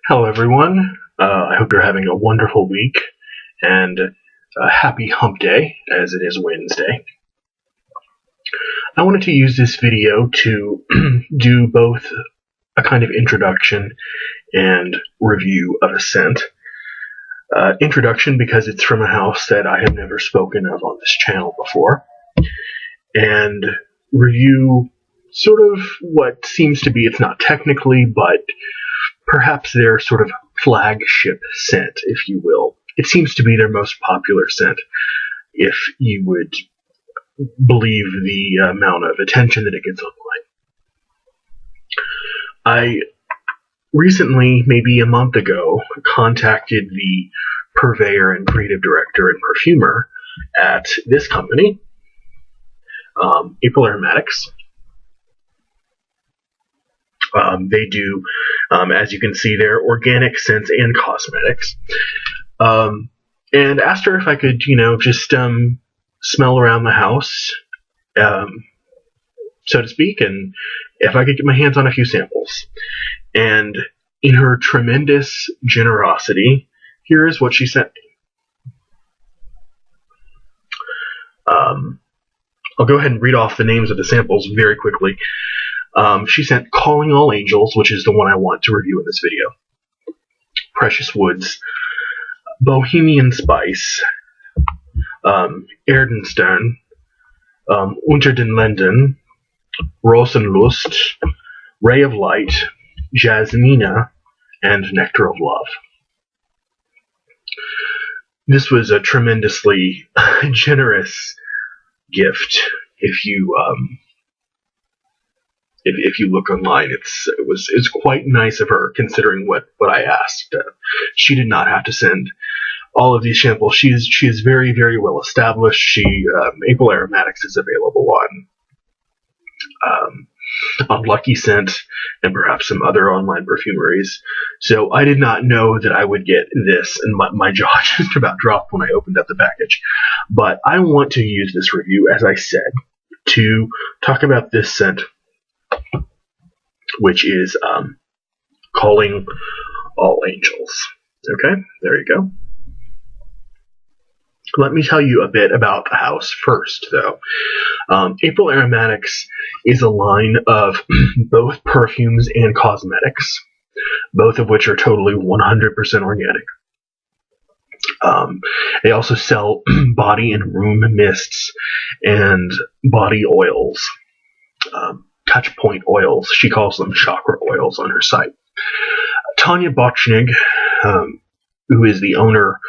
Hello, everyone. I hope you're having a wonderful week and a happy hump day, as it is Wednesday. I wanted to use this video to do both a kind of introduction and review of a scent. Introduction because it's from a house that I have never spoken of on this channel before, and review sort of what seems to be, it's not technically, but perhaps their sort of flagship scent, if you will. It seems to be their most popular scent, if you would believe the amount of attention that it gets online. I recently, maybe a month ago, contacted the purveyor and creative director and perfumer at this company, Aromatics. They do, as you can see there, organic scents and cosmetics. And asked her if I could, just smell around the house, so to speak, and if I could get my hands on a few samples. And in her tremendous generosity, here is what she sent me. I'll go ahead and read off the names of the samples very quickly. She sent Calling All Angels, which is the one I want to review in this video. Precious Woods, Bohemian Spice, Erdenstern, Unter den Linden, Rosenlust, Ray of Light, Jasmina, and Nectar of Love. This was a tremendously generous gift. If you look online, it's quite nice of her, considering what I asked. She did not have to send all of these samples. She is very, very well established. Maple Aromatics is available on Lucky Scent and perhaps some other online perfumeries. So I did not know that I would get this, and my jaw just about dropped when I opened up the package. But I want to use this review, as I said, to talk about this scent, which is Calling All Angels. Okay, there you go. Let me tell you a bit about the house first, though. April Aromatics is a line of both perfumes and cosmetics, both of which are totally 100% organic. They also sell body and room mists and body oils, touch point oils. She calls them chakra oils on her site. Tanya Bochnig, who is the owner,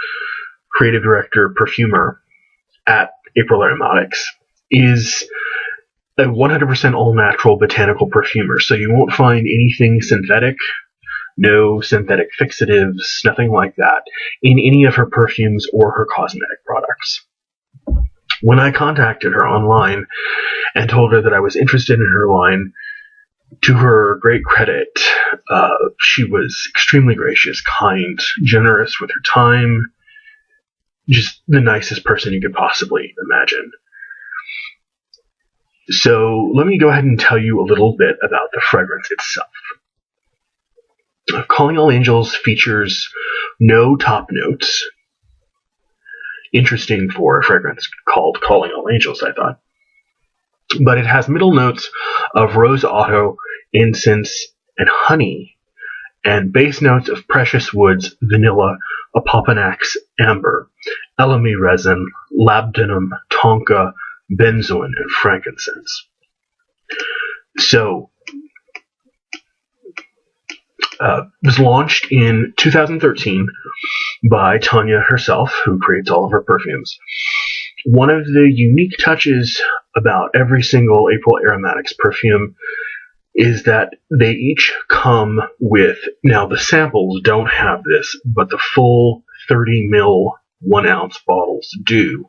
creative director, perfumer at April Aromatics, is a 100% all-natural botanical perfumer, so you won't find anything synthetic, no synthetic fixatives, nothing like that, in any of her perfumes or her cosmetic products. When I contacted her online and told her that I was interested in her line, to her great credit, she was extremely gracious, kind, generous with her time, just the nicest person you could possibly imagine. So let me go ahead and tell you a little bit about the fragrance itself. Calling All Angels features no top notes. Interesting for a fragrance called Calling All Angels, I thought. But it has middle notes of rose otto, incense, and honey, and base notes of precious woods, vanilla, apopanax, amber, elemi resin, labdanum, tonka, benzoin, and frankincense. So, it was launched in 2013 by Tanya herself, who creates all of her perfumes. One of the unique touches about every single April Aromatics perfume is that they each come with, now the samples don't have this, but the full 30 ml 1 ounce bottles do.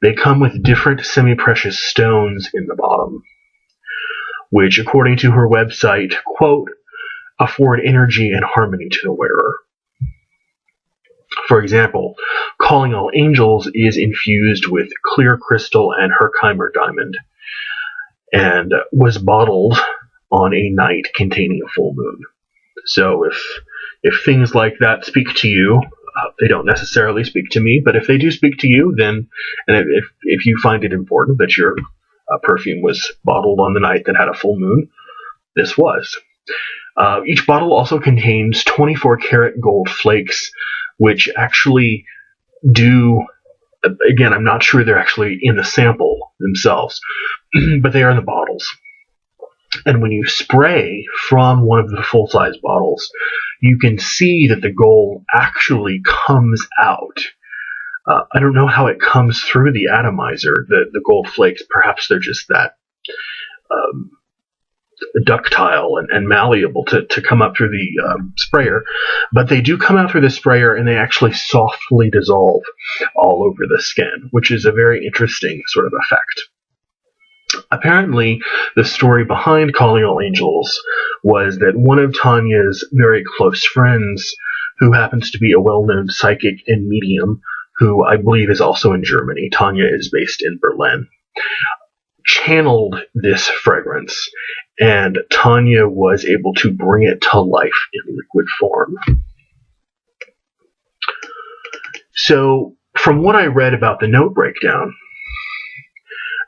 They come with different semi-precious stones in the bottom, which, according to her website, quote, afford energy and harmony to the wearer. For example, Calling All Angels is infused with clear crystal and Herkimer diamond, and was bottled on a night containing a full moon. So if If things like that speak to you, they don't necessarily speak to me, but if they do speak to you, then, and if you find it important that your perfume was bottled on the night that had a full moon, this was. Each bottle also contains 24 karat gold flakes, which actually do, again, I'm not sure they're actually in the sample themselves, but they are in the bottles. And when you spray from one of the full-size bottles, you can see that the gold actually comes out. I don't know how it comes through the atomizer, the gold flakes. Perhaps they're just that ductile and malleable to come up through the sprayer. But they do come out through the sprayer, and they actually softly dissolve all over the skin, which is a very interesting sort of effect. Apparently, the story behind Calling All Angels was that one of Tanya's very close friends, who happens to be a well-known psychic and medium, who I believe is also in Germany, Tanya is based in Berlin, channeled this fragrance, and Tanya was able to bring it to life in liquid form. So, from what I read about the note breakdown,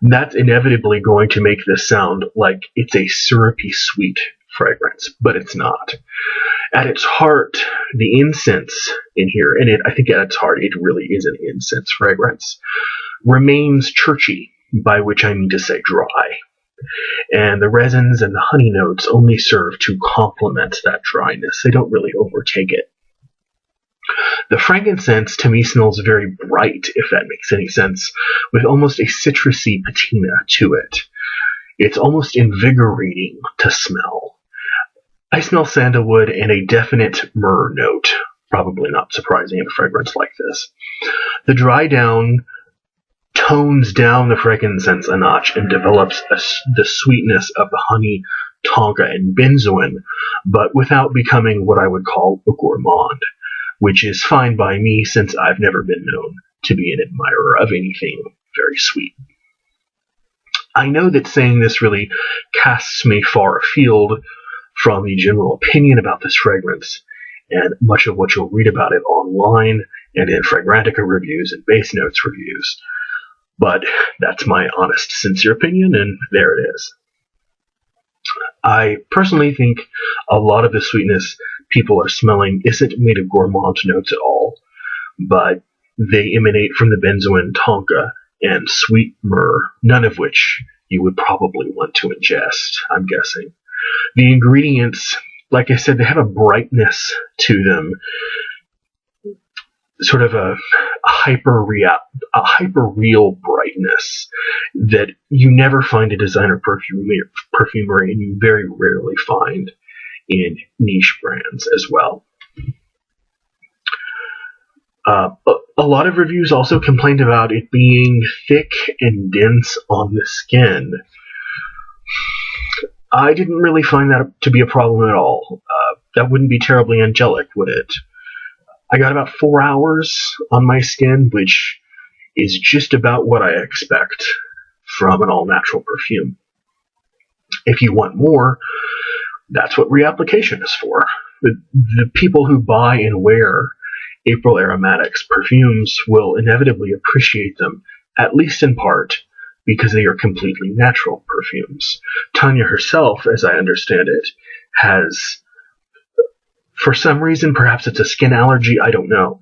that's inevitably going to make this sound like it's a syrupy sweet fragrance, but it's not. At its heart, the incense in here, and I think at its heart it really is an incense fragrance, remains churchy, by which I mean to say dry. And the resins and the honey notes only serve to complement that dryness. They don't really overtake it. The frankincense to me smells very bright, if that makes any sense, with almost a citrusy patina to it. It's almost invigorating to smell. I smell sandalwood and a definite myrrh note, probably not surprising in a fragrance like this. The dry down tones down the frankincense a notch and develops the sweetness of the honey, tonka, and benzoin, but without becoming what I would call a gourmand, which is fine by me since I've never been known to be an admirer of anything very sweet. I know that saying this really casts me far afield from the general opinion about this fragrance, and much of what you'll read about it online and in Fragrantica reviews and Base Notes reviews. But that's my honest, sincere opinion, and there it is. I personally think a lot of the sweetness people are smelling isn't made of gourmand notes at all, but they emanate from the benzoin, tonka, and sweet myrrh, none of which you would probably want to ingest, I'm guessing. The ingredients, like I said, they have a brightness to them, sort of a hyper-real brightness that you never find in designer perfumery, and you very rarely find in niche brands as well. A lot of reviews also complained about it being thick and dense on the skin. I didn't really find that to be a problem at all. That wouldn't be terribly angelic, would it? I got about 4 hours on my skin, which is just about what I expect from an all-natural perfume. If you want more, that's what reapplication is for. The people who buy and wear April Aromatics perfumes will inevitably appreciate them, at least in part, because they are completely natural perfumes. Tanya herself, as I understand it, has, for some reason, perhaps it's a skin allergy, I don't know,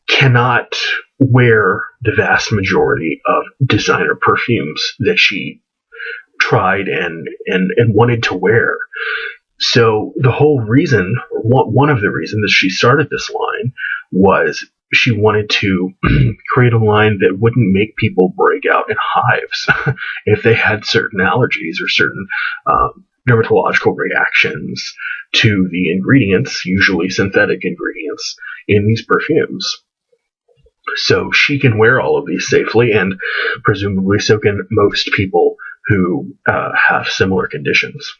cannot wear the vast majority of designer perfumes that she tried and wanted to wear. So the whole reason, one of the reasons that she started this line was she wanted to create a line that wouldn't make people break out in hives if they had certain allergies or certain dermatological reactions to the ingredients, usually synthetic ingredients, in these perfumes. So she can wear all of these safely, and presumably so can most people who have similar conditions.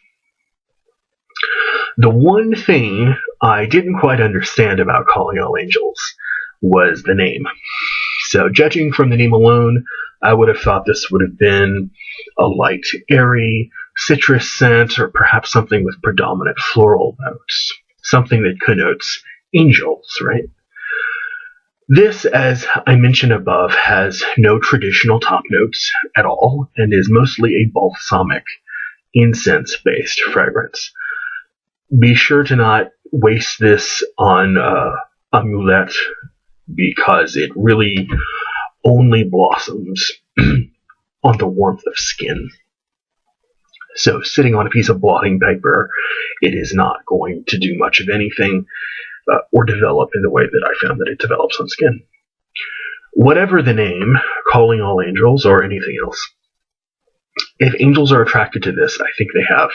The one thing I didn't quite understand about Calling All Angels was the name. So judging from the name alone, I would have thought this would have been a light, airy citrus scent, or perhaps something with predominant floral notes. something that connotes angels, right? This, as I mentioned above, has no traditional top notes at all and is mostly a balsamic, incense-based fragrance. Be sure to not waste this on Amulet because it really only blossoms on the warmth of skin. So sitting on a piece of blotting paper, it is not going to do much of anything or develop in the way that I found that it develops on skin. Whatever the name, calling all angels or anything else, if angels are attracted to this, I think they have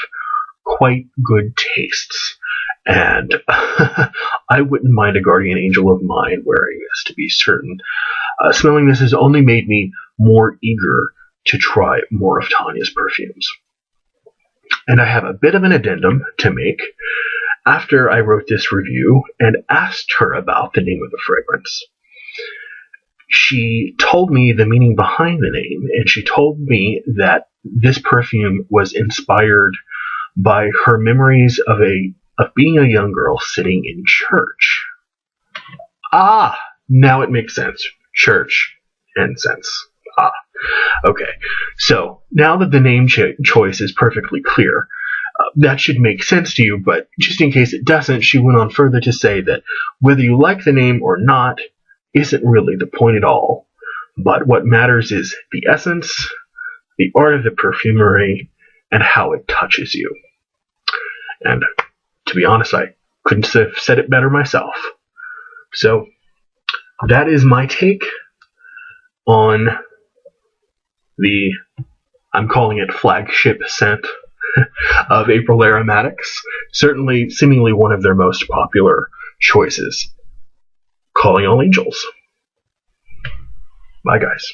quite good tastes. And I wouldn't mind a guardian angel of mine wearing this, to be certain. Smelling this has only made me more eager to try more of Tanya's perfumes. And I have a bit of an addendum to make. After I wrote this review and asked her about the name of the fragrance, she told me the meaning behind the name, and she told me that this perfume was inspired by her memories of being a young girl sitting in church. Ah, now it makes sense. Church and sense. Ah, okay. So now that the name choice is perfectly clear, that should make sense to you, but just in case it doesn't, she went on further to say that whether you like the name or not isn't really the point at all, but what matters is the essence, the art of the perfumery, and how it touches you. And to be honest, I couldn't have said it better myself. So that is my take on the, I'm calling it flagship scent of April Aromatics. Certainly, seemingly one of their most popular choices. Calling all angels. Bye, guys.